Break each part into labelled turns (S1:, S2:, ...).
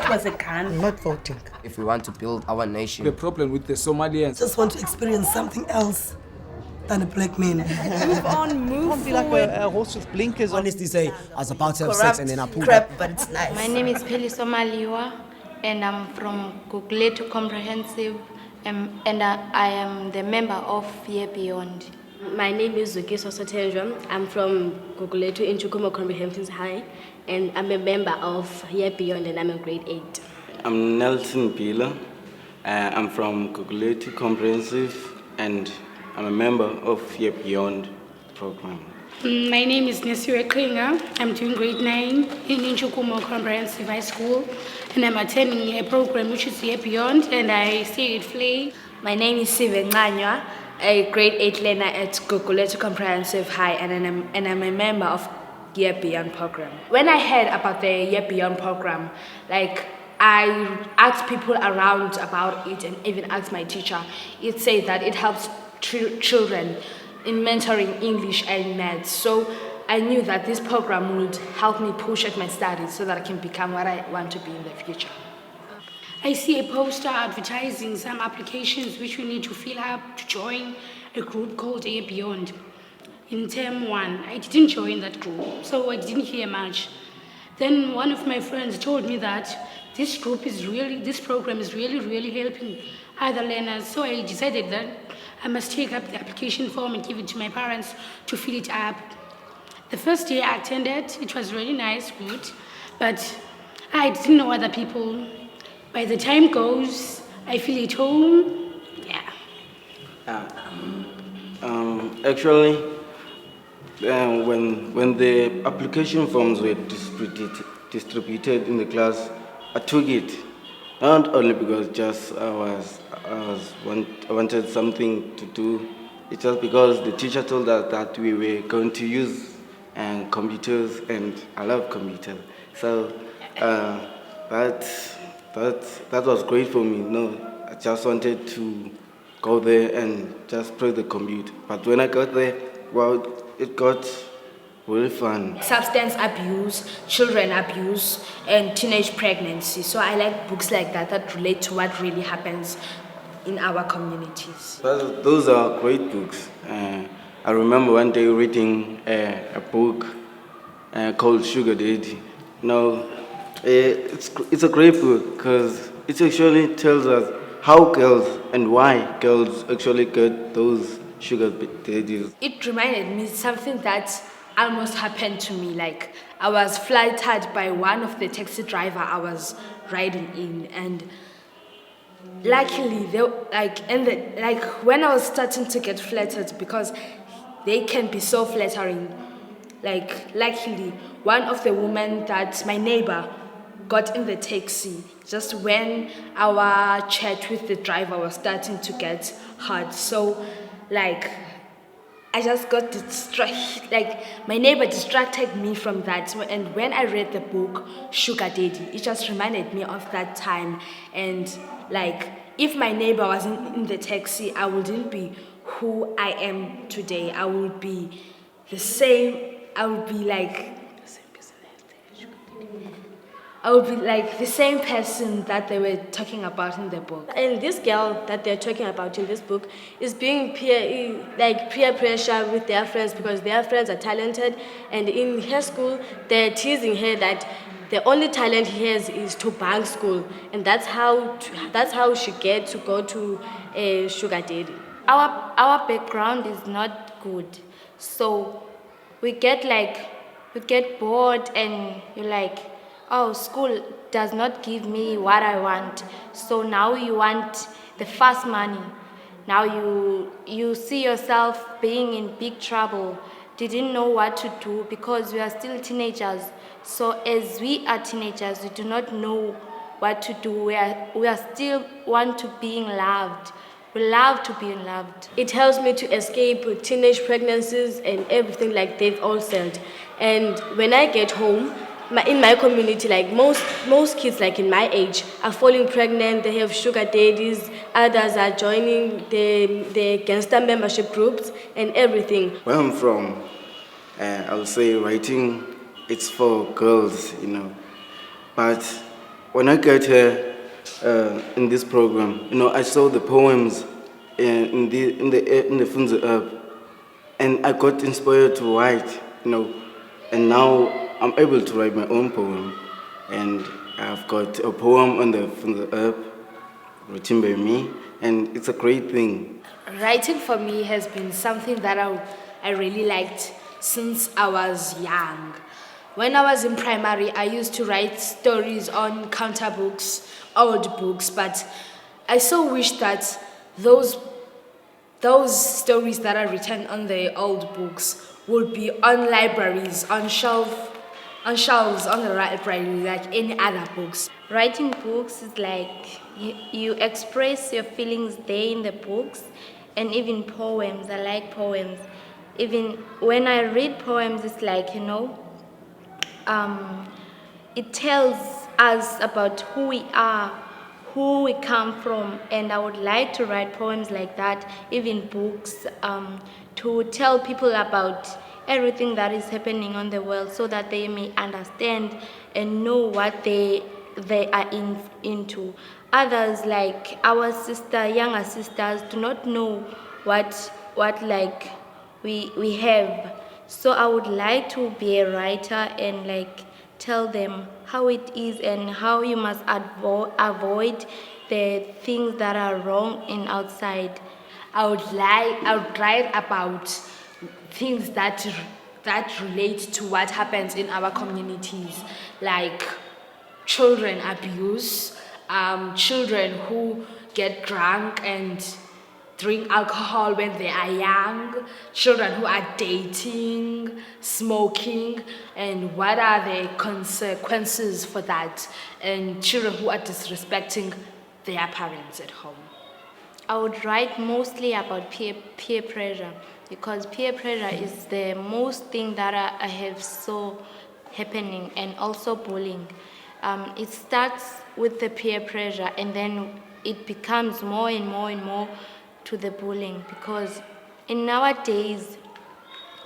S1: was a gun.
S2: I'm not voting.
S3: If we want to build our nation.
S4: The problem with the Somalians.
S5: Just want to experience something else than a black man.
S1: Move on, move
S2: Can't be like a horse with blinkers on.
S6: Honestly say, I was about to have sex and then I pulled
S1: crap,
S6: up.
S1: but it's nice.
S7: My name is Phyllis Omaliwa, and I'm from Gugulethu Comprehensive, and I am the member of Year Beyond.
S8: My name is Zukiso Sotendra. I'm from Gugulethu Inchukumo Comprehensive High, and I'm a member of Year Beyond, and I'm in grade 8.
S9: I'm Nelson Pila. I'm from Gugulethu Comprehensive, and I'm a member of Year Beyond program.
S10: My name is Nesiwe Klinga. I'm doing grade 9 in Inchukumo Comprehensive High School, and I'm attending a program which is Year Beyond, and I stay at Flay.
S11: My name is Sive Nganywa, a grade 8 learner at Gugulethu Comprehensive High, and I'm a member of Year Beyond program. When I heard about the Year Beyond program, I asked people around about it and even asked my teacher. It said that it helps children in mentoring English and maths. So I knew that this program would help me push at my studies so that I can become what I want to be in the future.
S10: I see a poster advertising some applications which we need to fill up to join a group called Year Beyond. In term 1, I didn't join that group, so I didn't hear much. Then one of my friends told me that this program is really helping other learners. So I decided that I must take up the application form and give it to my parents to fill it up. The first day I attended, it was really nice, good, but I didn't know other people. By the time goes, I feel at home, yeah.
S9: Actually, when the application forms were distributed in the class, I took it, not only because just I wanted something to do. It's just because the teacher told us that we were going to use computers, and I love computers. So that was great for me. No, I just wanted to go there and just press the computer. But when I got there, well, it got really fun.
S11: Substance abuse, children abuse, and teenage pregnancy. So I like books like that relate to what really happens in our communities.
S9: Those are great books. I remember one day reading a book called Sugar Daddy. It's a great book because it actually tells us how girls and why girls actually get those sugar daddies.
S11: It reminded me something that almost happened to me. Like, I was flattered by one of the taxi driver I was riding in, and luckily when I was starting to get flattered, because they can be so flattering, luckily one of the women that my neighbor got in the taxi just when our chat with the driver was starting to get hot. So I just got distracted, my neighbor distracted me from that. And when I read the book, Sugar Daddy, it just reminded me of that time. And if my neighbor wasn't in the taxi, I wouldn't be who I am today. I would be the same, the same person that they were talking about in the book.
S8: And this girl that they're talking about in this book is being peer pressure with their friends because their friends are talented, and in her school they're teasing her that the only talent he has is to bunk school, and that's how she gets to go to a sugar daddy.
S7: Our background is not good, so we get bored, and you're oh, school does not give me what I want. So now you want the fast money. Now you see yourself being in big trouble. Didn't know what to do because we are still teenagers. So as we are teenagers, we do not know what to do. We are still want to being loved. We love to be loved.
S8: It helps me to escape teenage pregnancies and everything like they've all said. And when I get home, in my community, most kids in my age are falling pregnant, they have sugar daddies, others are joining the gangster membership groups and everything.
S9: Where I'm from, I'll say writing, it's for girls, But when I got here in this program, I saw the poems in the Funza app, and I got inspired to write, and now I'm able to write my own poem, and I've got a poem on the Funza app written by me, and it's a great thing.
S11: Writing for me has been something that I really liked since I was young. When I was in primary, I used to write stories on counter books, old books, but I so wish that those stories that are written on the old books would be on libraries, on shelves on the library, like any other books.
S7: Writing books is like you express your feelings there in the books, and even poems. I like poems. Even when I read poems, it's like, it tells us about who we are, who we come from, and I would like to write poems like that, even books, to tell people about everything that is happening on the world so that they may understand and know what they are into. Others, like our younger sisters, do not know what like we have. So I would like to be a writer and like tell them how it is and how you must avoid the things that are wrong in outside.
S11: I would write about things that relate to what happens in our communities, like children abuse, children who get drunk and drink alcohol when they are young, children who are dating, smoking, and what are the consequences for that, and children who are disrespecting their parents at home.
S7: I would write mostly about peer pressure, because peer pressure is the most thing that I have saw happening, and also bullying. It starts with the peer pressure, and then it becomes more and more and more to the bullying, because in nowadays,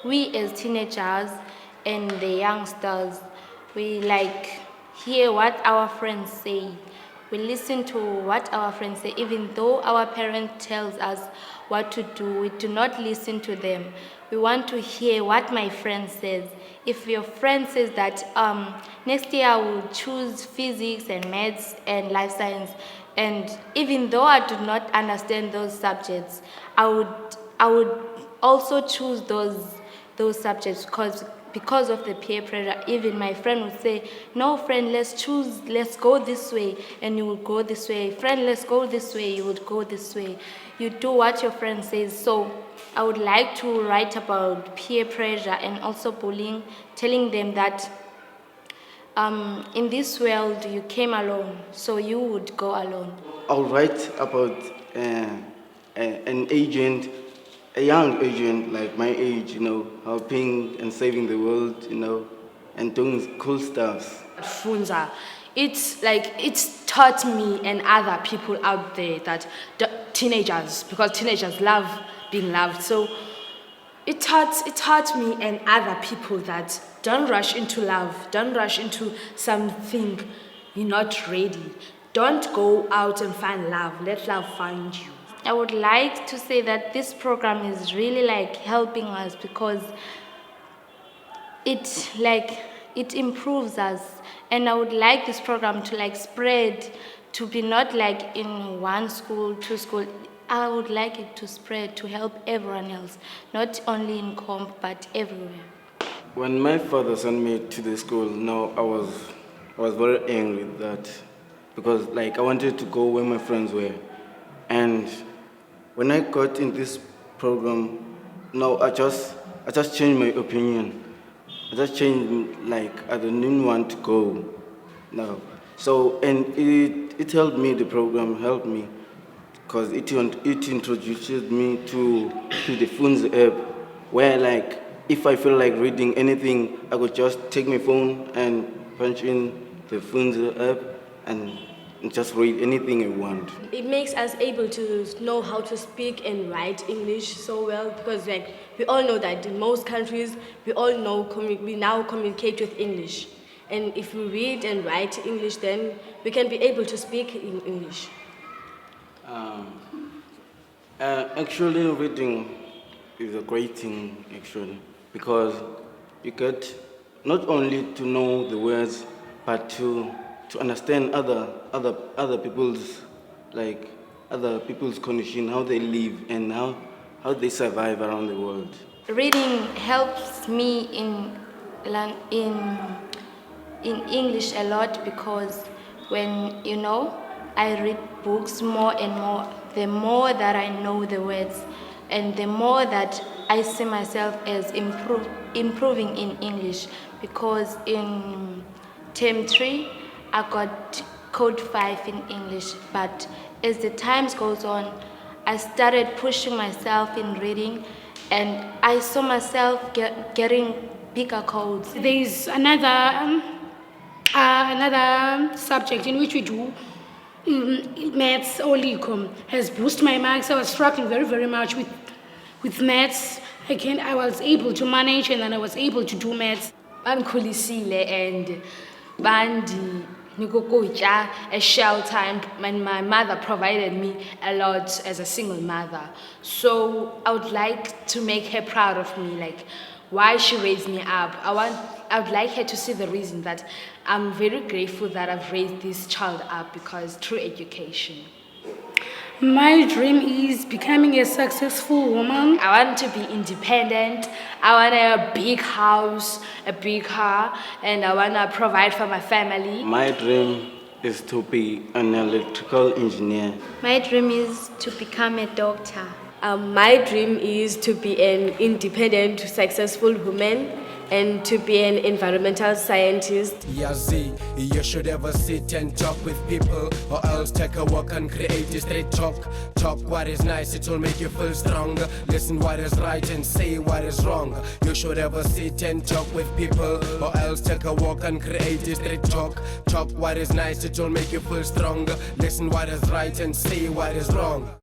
S7: we as teenagers and the youngsters, we like hear what our friends say. We listen to what our friends say, even though our parents tells us what to do. We do not listen to them. We want to hear what my friend says. If your friend says that next year I will choose physics and maths and life science, and even though I do not understand those subjects, I would also choose those subjects because of the peer pressure. Even my friend would say, "No, friend, let's go this way," and you would go this way. "Friend, let's go this way," you would go this way. You do what your friend says. So I would like to write about peer pressure and also bullying, telling them that in this world you came alone, so you would go alone.
S9: I'll write about an agent, a young agent like my age, helping and saving the world, and doing cool stuff.
S11: Funza, it's taught me and other people out there that teenagers, because teenagers love being loved, so it taught me and other people that don't rush into love, don't rush into something you're not ready. Don't go out and find love, let love find you.
S7: I would like to say that this program is really like helping us, because it improves us, and I would like this program to like spread, to be not like in one school, two school. I would like it to spread to help everyone else, not only in Comp but everywhere.
S9: When my father sent me to the school, I was very angry with that, because I wanted to go where my friends were, and when I got in this program, I just changed my opinion. I just changed, I didn't want to go now. So, and it helped me, the program helped me, because it introduced me to the Funza app, where if I feel like reading anything, I could just take my phone and punch in the Funza app and just read anything I want.
S8: It makes us able to know how to speak and write English so well, because we all know that in most countries we now communicate with English, And if we read and write English, then we can be able to speak in English.
S9: Actually, reading is a great thing, actually, because you get not only to know the words, but to understand other people's condition, how they live, and how they survive around the world.
S7: Reading helps me in English a lot, because when I read books more and more, the more that I know the words, and the more that I see myself as improving in English. Because in term 3, I got code 5 in English, but as the times goes on, I started pushing myself in reading, and I saw myself getting bigger codes.
S10: There is another subject in which we do maths or econ has boosted my marks. I was struggling very, very much with maths. I was able to manage, and then I was able to do maths.
S11: Bangikhulisile and bandi nikukutya, a shelter, and my mother provided me a lot as a single mother. So I would like to make her proud of me, like why she raised me up. I would like her to see the reason that I'm very grateful that I've raised this child up, because through education.
S10: My dream is becoming a successful woman.
S11: I want to be independent. I want a big house, a big car, and I want to provide for my family.
S9: My dream is to be an electrical engineer.
S7: My dream is to become a doctor.
S8: My dream is to be an independent, successful woman, and to be an environmental scientist.
S6: Yazi, you should ever sit and talk with people, or else take a walk and create a straight talk. Talk what is nice, it will make you feel stronger. Listen what is right and say what is wrong. You should ever sit and talk with people, or else take a walk and create a straight talk. Talk what is nice, it will make you feel stronger. Listen what is right and say what is wrong.